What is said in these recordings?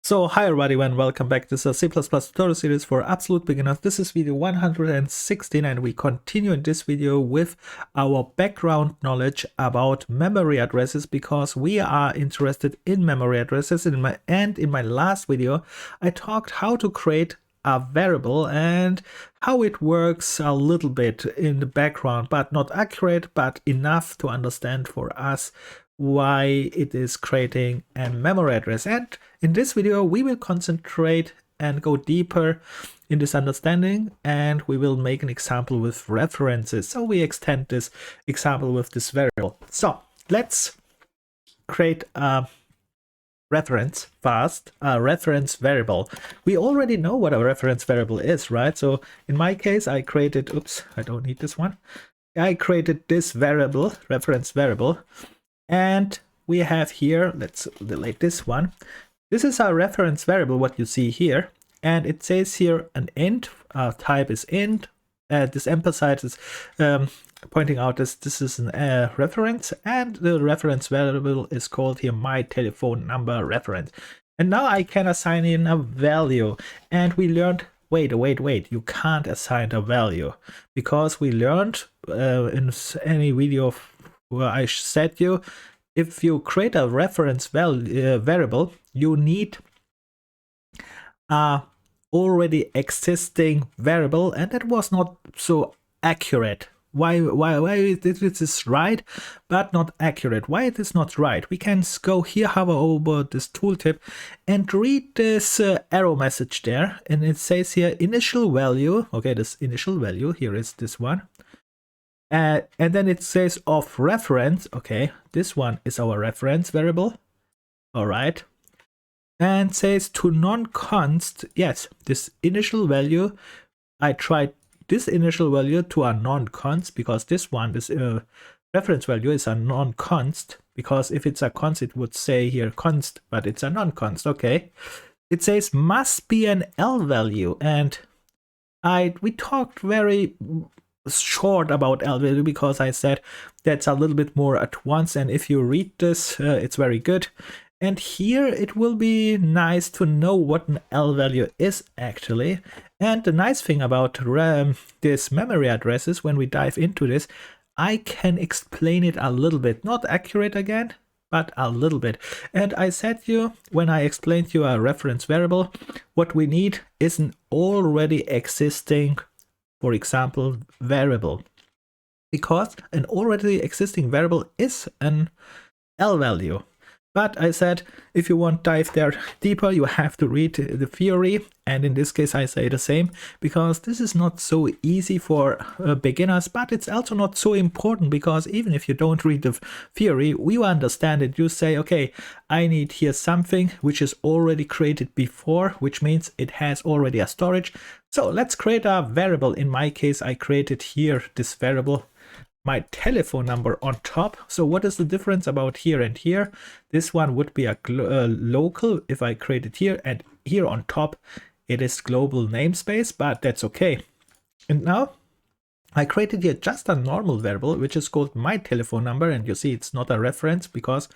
So hi everybody and welcome back. This is a C++ tutorial series for absolute beginners. This is video 116 and we continue in this video with our background knowledge about memory addresses because we are interested in memory addresses. In my last video I talked how to create a variable and how it works a little bit in the background, but not accurate, but enough to understand for us why it is creating a memory address. And in this video we will concentrate and go deeper in this understanding, and we will make an example with references. So we extend this example with this variable. So let's create a reference fast, a reference variable. We already know what a reference variable is, right? So in my case I created, oops, I don't need this one. I created this variable, reference variable. And we have here, let's delete this one. This is our reference variable, what you see here. And it says here an int, type is int. This ampersand is pointing out this is a reference. And the reference variable is called here my telephone number reference. And now I can assign in a value. And we learned, wait, you can't assign a value. Because we learned in any video where I said you, if you create a reference variable, you need a already existing variable, and that was not so accurate. Why it is right but not accurate? Why it is not right? We can go here, hover over this tooltip and read this arrow message there, and it says here initial value. Okay, this initial value here is this one. And then it says of reference. Okay, this one is our reference variable. All right. And says to non-const. Yes, this initial value, I tried this initial value to a non-const because this one, this reference value is a non-const, because if it's a const, it would say here const, but it's a non-const. Okay. It says must be an L value, and we talked very short about L value because I said that's a little bit more at once, and if you read this it's very good. And here it will be nice to know what an L value is actually. And the nice thing about this memory addresses, when we dive into this, I can explain it a little bit, not accurate again, but a little bit. And I said you, when I explained you a reference variable, what we need is an already existing, for example, variable, because an already existing variable is an L value. But I said, if you want to dive there deeper, you have to read the theory. And in this case, I say the same, because this is not so easy for beginners, but it's also not so important, because even if you don't read the theory, we understand it. You say, okay, I need here something which is already created before, which means it has already a storage. So let's create a variable. In my case, I created here this variable, my telephone number on top. So what is the difference about here and here? This one would be a local if I create it here, and here on top it is global namespace, but that's okay. And now I created here just a normal variable which is called my telephone number, and you see it's not a reference because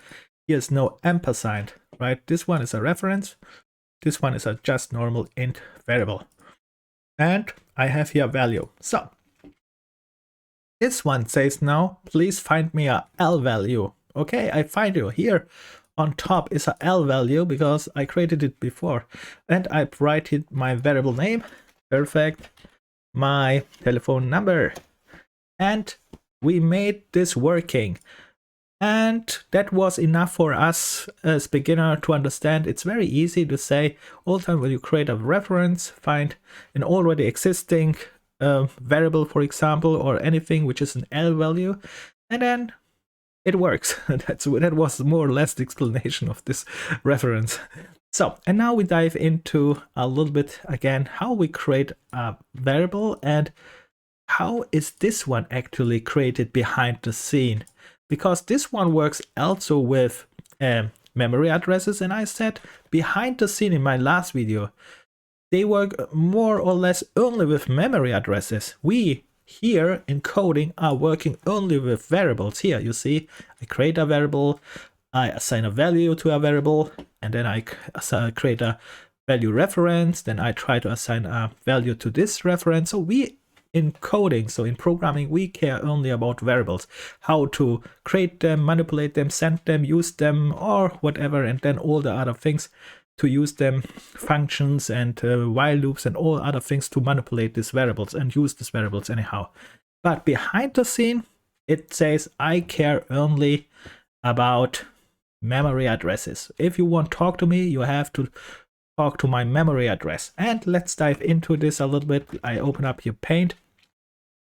here's no ampersand, right? This one is a reference, this one is a just normal int variable, and I have here value. So this one says now, please find me a L value. Okay, I find you here. On top is a L value because I created it before. And I write it my variable name. Perfect. My telephone number. And we made this working. And that was enough for us as beginner to understand. It's very easy to say all the time when you create a reference, find an already existing variable, for example, or anything which is an L value, and then it works. That was more or less the explanation of this reference. So, and now we dive into a little bit again how we create a variable and how is this one actually created behind the scene, because this one works also with memory addresses. And I said behind the scene in my last video, they work more or less only with memory addresses. We here in coding are working only with variables. Here you see I create a variable, I assign a value to a variable, and then I create a value reference. Then I try to assign a value to this reference. So we, in coding, so in programming, we care only about variables, how to create them, manipulate them, send them, use them, or whatever, and then all the other things to use them, functions and while loops and all other things to manipulate these variables and use these variables anyhow. But behind the scene, it says I care only about memory addresses. If you want to talk to me, you have to talk to my memory address. And let's dive into this a little bit. I open up here Paint,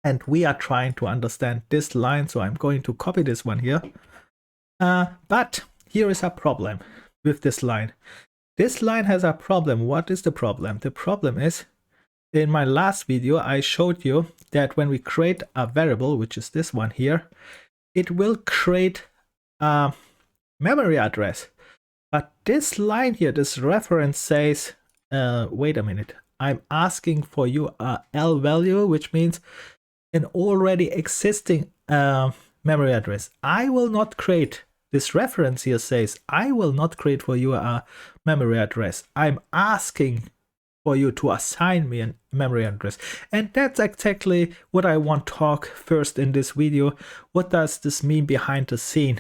and we are trying to understand this line. So I'm going to copy this one here. But here is a problem with this line. This line has a problem. What is the problem? The problem is, in my last video, I showed you that when we create a variable, which is this one here, it will create a memory address. But this line here, this reference says, wait a minute, I'm asking for you a L value, which means an already existing memory address. I will not create. This reference here says, I will not create for you a memory address. I'm asking for you to assign me a memory address. And that's exactly what I want to talk first in this video. What does this mean behind the scene?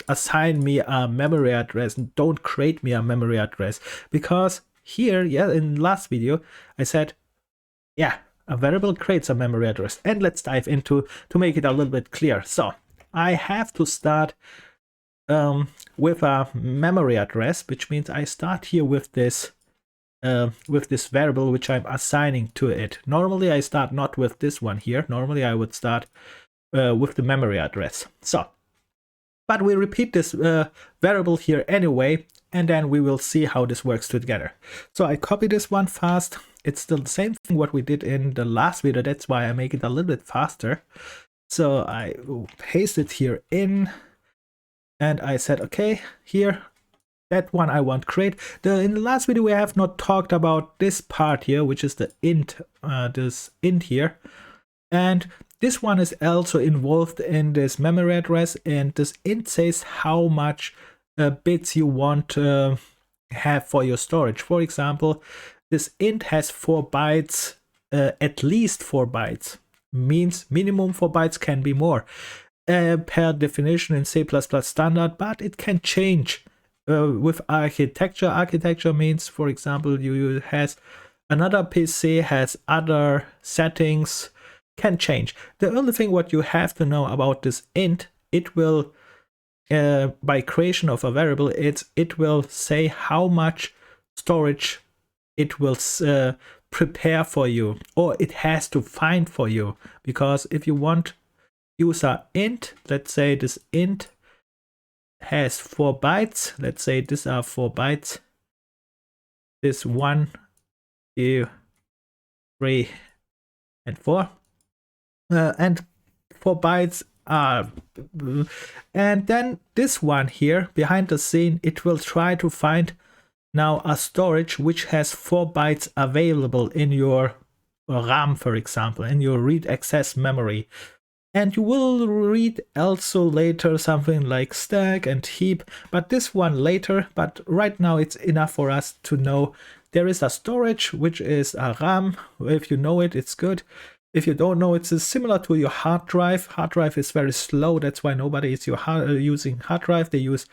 Assign me a memory address and don't create me a memory address. Because here, yeah, in the last video, I said, yeah, a variable creates a memory address. And let's dive into to make it a little bit clear. So I have to start with a memory address, which means I start here with this variable which I'm assigning to it. Normally I start not with this one here. Normally I would start with the memory address. So, but we repeat this variable here anyway, and then we will see how this works together. So I copy this one fast. It's still the same thing what we did in the last video. That's why I make it a little bit faster. So I paste it here in, and I said, okay, here, that one I want create. In the last video, we have not talked about this part here, which is the int, this int here. And this one is also involved in this memory address, and this int says how much bits you want to have for your storage. For example, this int has 4 bytes, at least 4 bytes. Means minimum 4 bytes, can be more per definition in C++ standard, but it can change with architecture. Architecture means, for example, you has another PC has other settings, can change. The only thing what you have to know about this int, it will by creation of a variable, it will say how much storage it will prepare for you, or it has to find for you. Because if you want use a int, let's say this int has 4 bytes, let's say these are 4 bytes, this 1, 2, 3 and 4, and 4 bytes are, and then this one here behind the scene, it will try to find now a storage which has 4 bytes available in your RAM, for example, in your read access memory. And you will read also later something like stack and heap, but this one later. But right now it's enough for us to know there is a storage which is a RAM. If you know it, it's good. If you don't know, it's similar to your hard drive. Hard drive is very slow. That's why nobody is using hard drive. They use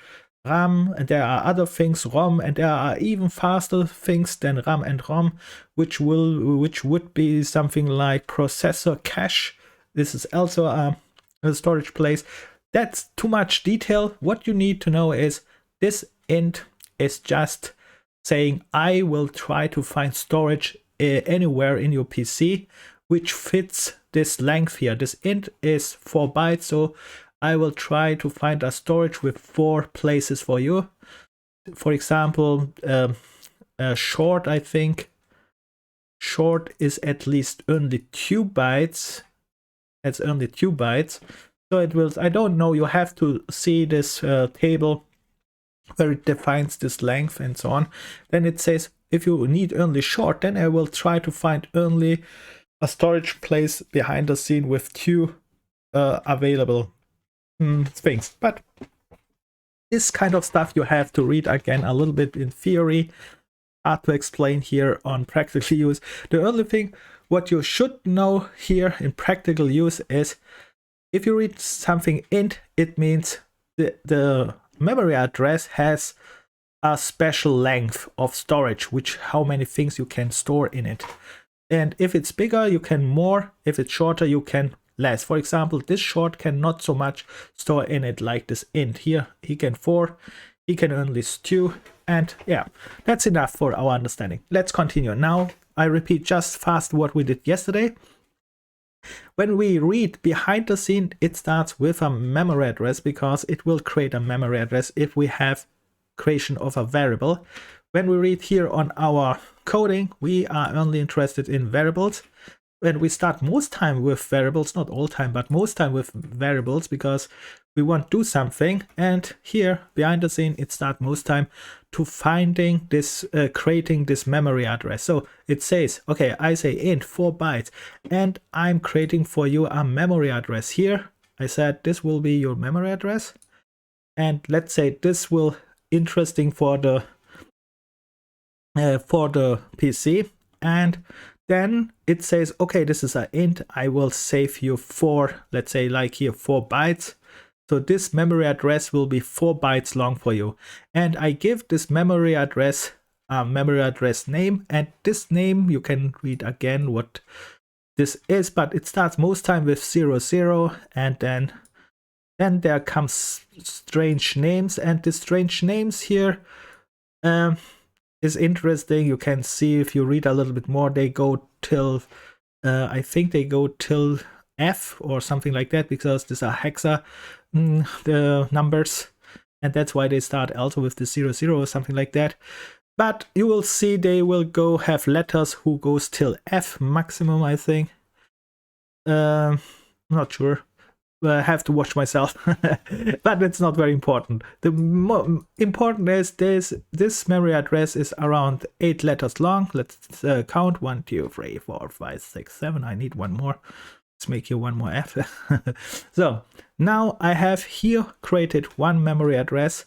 RAM, and there are other things, ROM, and there are even faster things than RAM and ROM, which would be something like processor cache. This is also a storage place. That's too much detail. What you need to know is this int is just saying I will try to find storage anywhere in your PC which fits this length here. This int is 4 bytes, so I will try to find a storage with 4 places for you. For example, short, I think short is at least only 2 bytes. It's only 2 bytes. So it will, I don't know, you have to see this table where it defines this length and so on. Then it says if you need only short, then I will try to find only a storage place behind the scene with 2 available things. But This kind of stuff you have to read again a little bit in theory, hard to explain here on practical use. The only thing what you should know here in practical use is if you read something int, it means the memory address has a special length of storage, which how many things you can store in it. And if it's bigger, you can more. If it's shorter, you can less. For example, this short can not so much store in it like this int. Here, he can 4, he can only 2. And yeah, that's enough for our understanding. Let's continue. Now, I repeat just fast what we did yesterday. When we read behind the scene, it starts with a memory address because it will create a memory address if we have creation of a variable. When we read here on our coding, we are only interested in variables. When we start most time with variables, not all time, but most time with variables because we want to do something. And here behind the scene, it starts most time to finding this, creating this memory address. So it says, okay, I say int 4 bytes and I'm creating for you a memory address here. I said this will be your memory address. And let's say this will interesting for the PC. And then it says, okay, this is an int. I will save you 4, let's say like here 4 bytes. So this memory address will be 4 bytes long for you. And I give this memory address a memory address name. And this name, you can read again what this is, but it starts most time with 00. And then there comes strange names. And the strange names here, is interesting. You can see if you read a little bit more, they go till I think they go till F or something like that because these are hexa the numbers, and that's why they start also with the 00 or something like that. But you will see they will go have letters who goes till F maximum, I think. Not sure. I have to watch myself, but it's not very important. The more important is this memory address is around 8 letters long. Let's count 1, 2, 3, 4, 5, 6, 7. I need one more. Let's make here one more F. So now I have here created one memory address,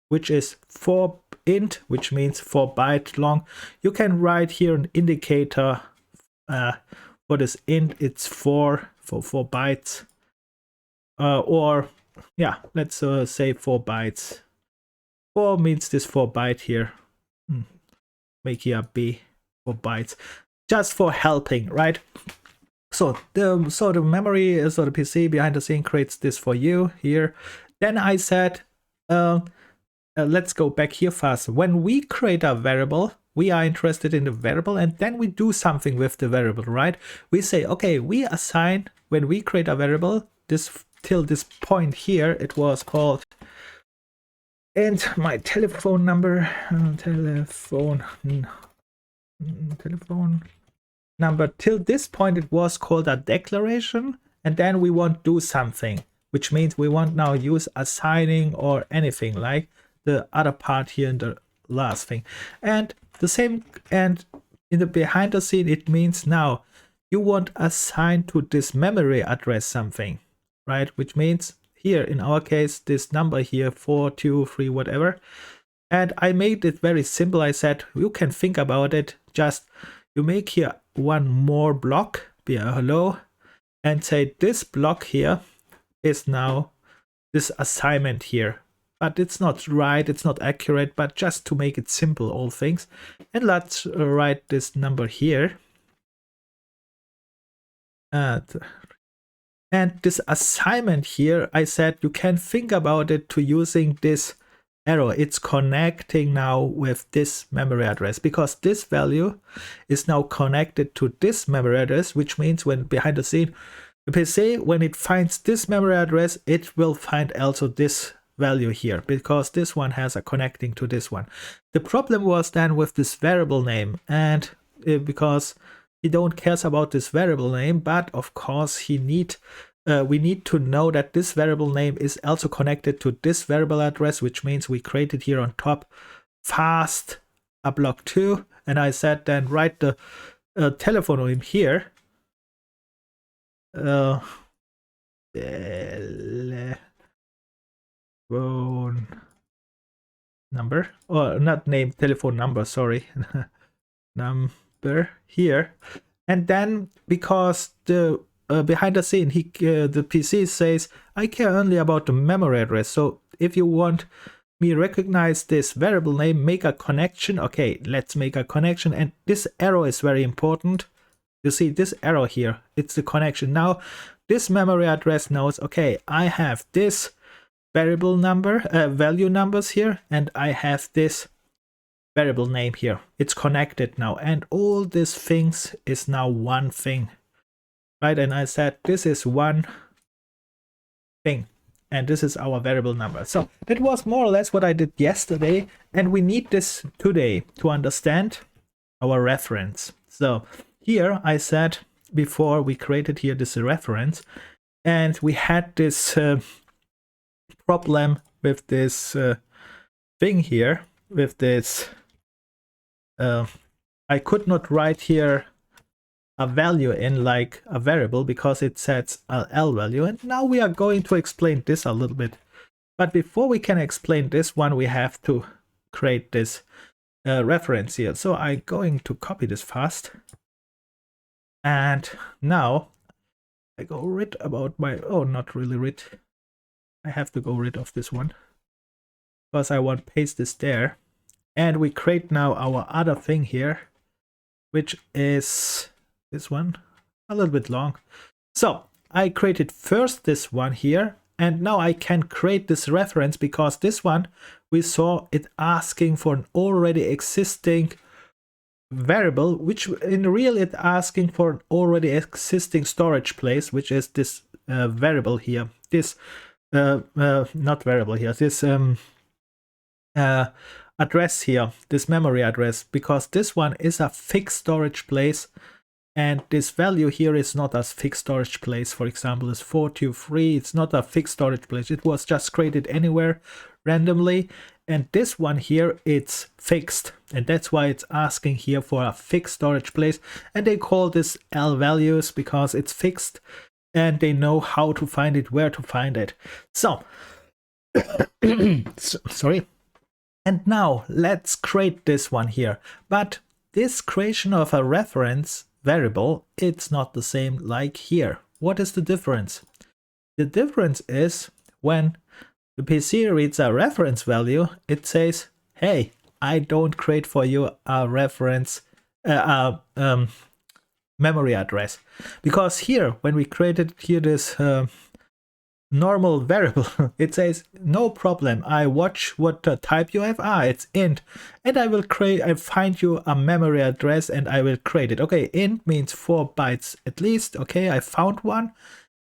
which is 4 int, which means 4 byte long. You can write here an indicator for this int. It's 4 for 4 bytes. Or yeah, let's say 4 bytes. 4 means this 4 byte here. Make here a B, 4 bytes, just for helping, right? So the memory, so the PC behind the scene creates this for you here. Then I said, let's go back here fast. When we create a variable, we are interested in the variable, and then we do something with the variable, right? We say, okay, we assign when we create a variable this. Till this point here, it was called, and my telephone number, telephone number, till this point it was called a declaration, and then we want to do something, which means we want now use assigning or anything like the other part here in the last thing. And the same, and in the behind the scene, it means now you want assign to this memory address something. Right, which means here in our case this number here 4, 2, 3, whatever. And I made it very simple. I said you can think about it, just you make here one more block, be a hello, and say this block here is now this assignment here. But it's not right, it's not accurate, but just to make it simple, all things. And let's write this number here. And this assignment here, I said you can think about it to using this arrow. It's connecting now with this memory address because this value is now connected to this memory address, which means when behind the scene, the PC, when it finds this memory address, it will find also this value here because this one has a connecting to this one. The problem was then with this variable name, and because he don't cares about this variable name, but of course we need to know that this variable name is also connected to this variable address, which means we created here on top fast a block 2, and I said then write the telephone name here. Telephone number, or not name, telephone number, sorry, number here. And then because the behind the scene, the PC says, I care only about the memory address. So if you want me recognize this variable name, make a connection. Okay, let's make a connection. And this arrow is very important. You see this arrow here, it's the connection. Now this memory address knows, okay, I have this variable number, value numbers here, and I have this variable name here. It's connected now, and all these things is now one thing, right? And I said this is one thing, and this is our variable number. So that was more or less what I did yesterday, and we need this today to understand our reference. So here I said before we created here this reference, and we had this problem with this thing here, with this I could not write here a value in like a variable because it sets a L value. And now we are going to explain this a little bit. But before we can explain this one, we have to create this reference here. So I'm going to copy this fast. And now I go rid about my, oh, not really rid. I have to go rid of this one because I want to paste this there. And we create now our other thing here, which is this one, a little bit long. So I created first this one here, and now I can create this reference because this one we saw it asking for an already existing variable, which in real it asking for an already existing storage place, which is this variable here. This not variable here. This address here, this memory address, because this one is a fixed storage place, and this value here is not a fixed storage place. For example, this 423, it's not a fixed storage place. It was just created anywhere randomly, and this one here, it's fixed, and that's why it's asking here for a fixed storage place. And they call this L values because it's fixed, and they know how to find it, where to find it. So sorry. And now let's create this one here. But this creation of a reference variable, it's not the same like here. What is the difference? The difference is when the PC reads a reference value, it says, hey, I don't create for you a reference, memory address. Because here, when we created here this normal variable, it says no problem, I watch what type you have, it's int, and I will create, I find you a memory address and I will create it. Okay, int means 4 bytes at least. Okay, I found one,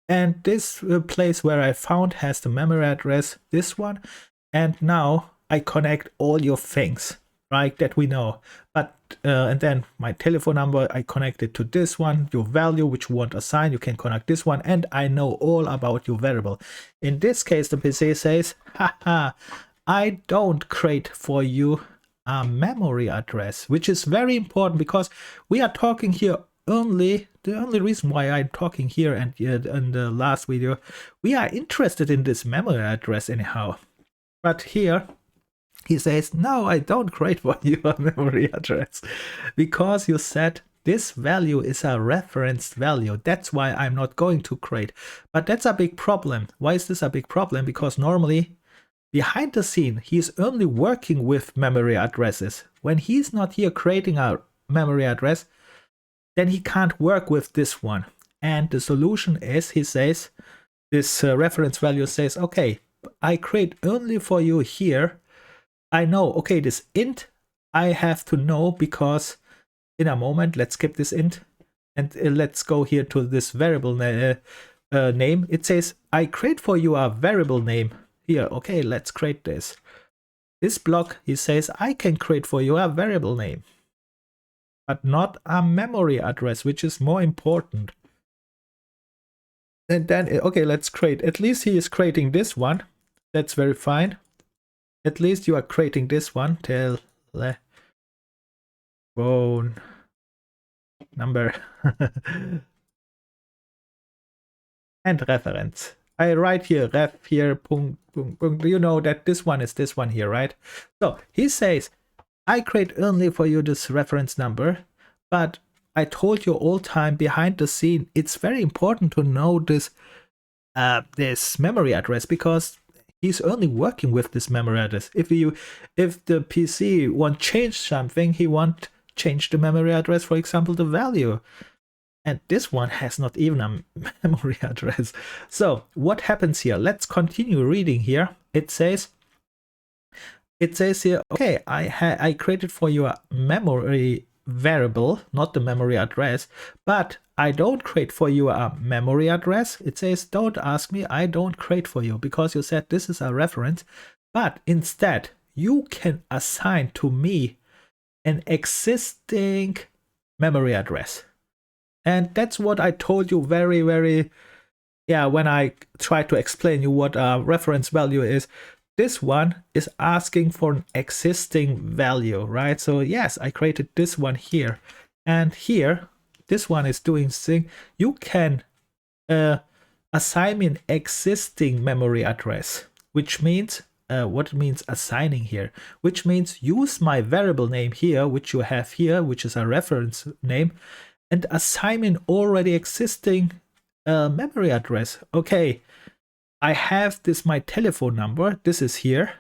and this place where I found has the memory address, this one, and now I connect all your things, right, that we know. But and then my telephone number, I connect it to this one, your value which you want to assign, you can connect this one, and I know all about your variable. In this case, the PC says, haha, I don't create for you a memory address, which is very important because we are talking here only, the only reason why I'm talking here and in the last video, we are interested in this memory address anyhow. But here, he says, no, I don't create for you a memory address because you said this value is a referenced value. That's why I'm not going to create. But that's a big problem. Why is this a big problem? Because normally behind the scene, he's only working with memory addresses. When he's not here creating a memory address, then he can't work with this one. And the solution is, he says, this reference value says, okay, I create only for you here. I know, okay, this int I have to know because in a moment, let's skip this int and let's go here to this variable name. It says, I create for you a variable name here. Okay, let's create this. This block, he says, I can create for you a variable name, but not a memory address, which is more important. And then, okay, let's create, at least he is creating this one. That's very fine. At least you are creating this one, telephone number and reference. I write here ref here, boom, boom, boom. You know that this one is this one here, right? So he says, I create only for you this reference number, but I told you all time behind the scene, it's very important to know this this memory address, because he's only working with this memory address. If the PC want change something, he want change the memory address, for example, the value. And this one has not even a memory address. So what happens here? Let's continue reading here. It says here, okay, I created for you a memory variable, not the memory address, but I don't create for you a memory address. It says, don't ask me, I don't create for you, because you said this is a reference, but instead you can assign to me an existing memory address. And that's what I told you very, yeah, when I tried to explain you what a reference value is. This one is asking for an existing value, right? So yes, I created this one here. And here, this one is doing thing. You can assign me an existing memory address, which means, what means assigning here? Which means use my variable name here, which you have here, which is a reference name, and assign an already existing memory address. Okay, I have this my telephone number. This is here,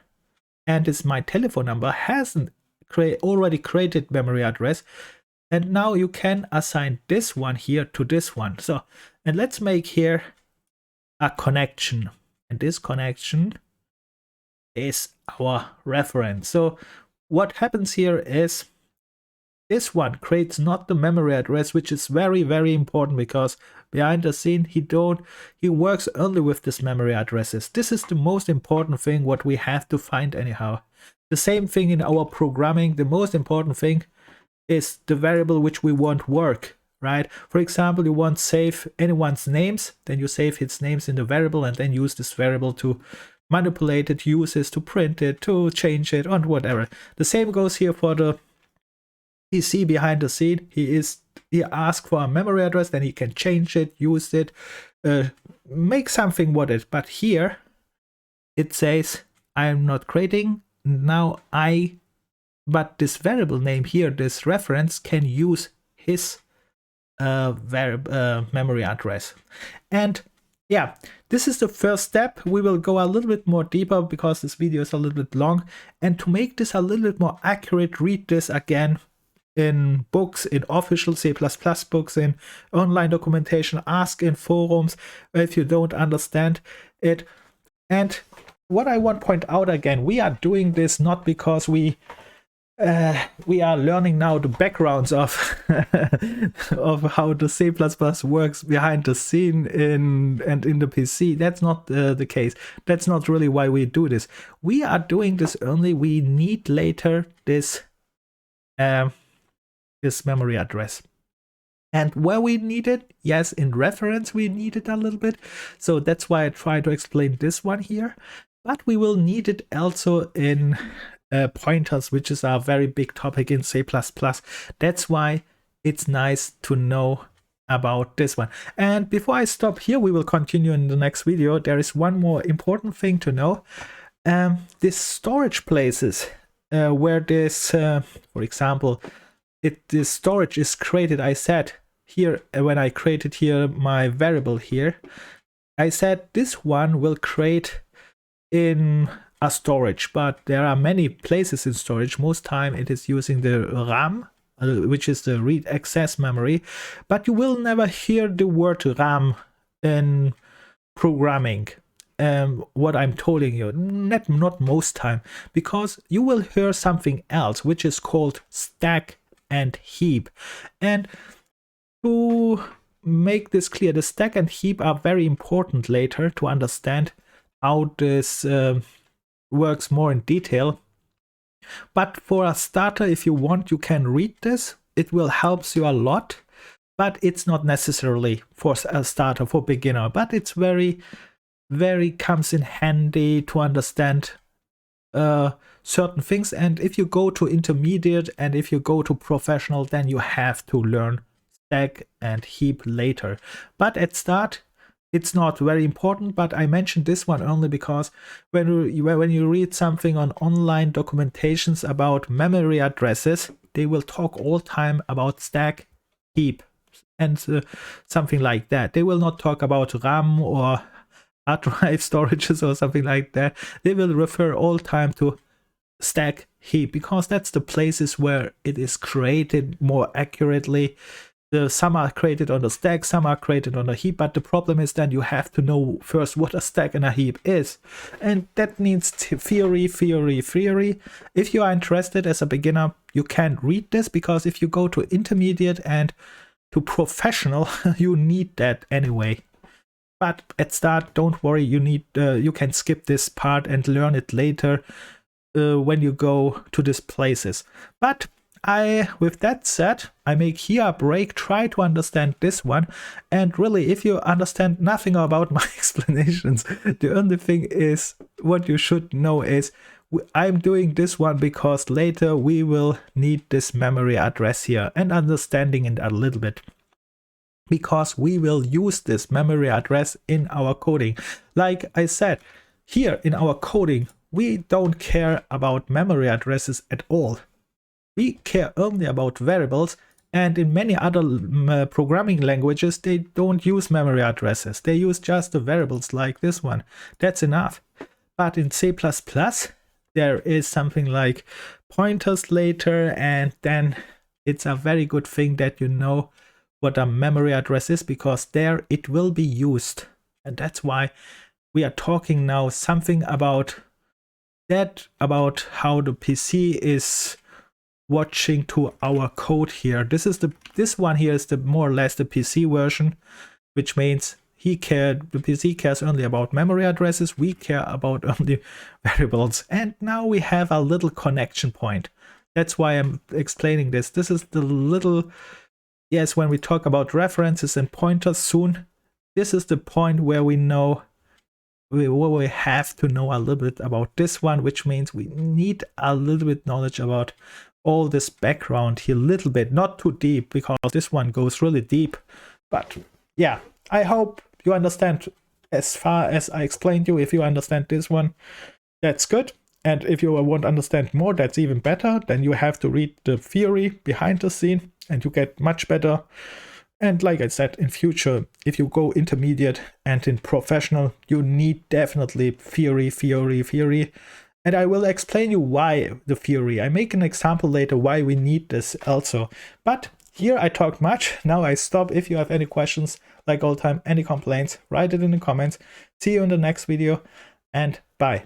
and this my telephone number hasn't already created memory address. And now you can assign this one here to this one. So, and let's make here a connection. And this connection is our reference. So what happens here is this one creates not the memory address, which is very important, because behind the scene he works only with this memory addresses. This is the most important thing what we have to find anyhow. The same thing in our programming. The most important thing is the variable which we want work, right? For example, you want save anyone's names, then you save his names in the variable and then use this variable to manipulate it, use it to print it, to change it, and whatever. The same goes here for the PC behind the scene. He asks for a memory address, then he can change it, use it, make something with it. But here it says I'm not creating now. But this variable name here, this reference, can use his memory address. And yeah, this is the first step. We will go a little bit more deeper because this video is a little bit long. And to make this a little bit more accurate, read this again in books, in official C++ books, in online documentation, ask in forums if you don't understand it. And what I want to point out again, we are doing this not because we are learning now the backgrounds of of how the C++ works behind the scene in the PC. That's not the case. That's not really why we do this. We are doing this only. We need later this this memory address. And where we need it, yes, in reference we need it a little bit. So that's why I try to explain this one here. But we will need it also in pointers, which is a very big topic in C++. That's why it's nice to know about this one. And before I stop here, we will continue in the next video. There is one more important thing to know. These storage places where this, for example, this storage is created. I said here, when I created here my variable here, I said this one will create in a storage, but there are many places in storage. Most time it is using the RAM, which is the read access memory, but you will never hear the word RAM in programming. What I'm telling you, not most time, because you will hear something else, which is called stack and heap. And to make this clear, the stack and heap are very important later to understand how this works more in detail. But for a starter, if you want, you can read this. It will help you a lot, but it's not necessarily for a starter, for beginner, but it's very comes in handy to understand certain things. And if you go to intermediate and if you go to professional, then you have to learn stack and heap later. But at start, it's not very important, but I mentioned this one only because when you read something on online documentations about memory addresses, they will talk all time about stack, heap, and something like that. They will not talk about RAM or hard drive storages or something like that. They will refer all time to stack, heap, because that's the places where it is created more accurately. Some are created on the stack, some are created on a heap, but the problem is that you have to know first what a stack and a heap is. And that needs theory. If you are interested as a beginner, you can read this, because if you go to intermediate and to professional, you need that anyway. But at start, don't worry, you can skip this part and learn it later when you go to these places. But with that said, I make here a break, try to understand this one, and really, if you understand nothing about my explanations, the only thing is what you should know is I'm doing this one because later we will need this memory address here and understanding it a little bit, because we will use this memory address in our coding. Like I said, here in our coding, we don't care about memory addresses at all. We care only about variables, and in many other programming languages, they don't use memory addresses. They use just the variables like this one. That's enough. But in C++, there is something like pointers later, and then it's a very good thing that you know what a memory address is, because there it will be used. And that's why we are talking now something about that, about how the PC is watching to our code here. This one here is the more or less the PC version, which means the PC cares only about memory addresses, we care about only variables. And now we have a little connection point. That's why I'm explaining this. This is the little, yes, when we talk about references and pointers soon, this is the point where we know we have to know a little bit about this one, which means we need a little bit knowledge about all this background here, a little bit, not too deep, because this one goes really deep. But yeah, I hope you understand as far as I explained you. If you understand this one, that's good. And if you want to understand more, that's even better. Then you have to read the theory behind the scene and you get much better. And like I said, in future, if you go intermediate and in professional, you need definitely theory. And I will explain you why the theory. I make an example later why we need this also. But here I talked much. Now I stop. If you have any questions, like all time, any complaints, write it in the comments. See you in the next video, and bye.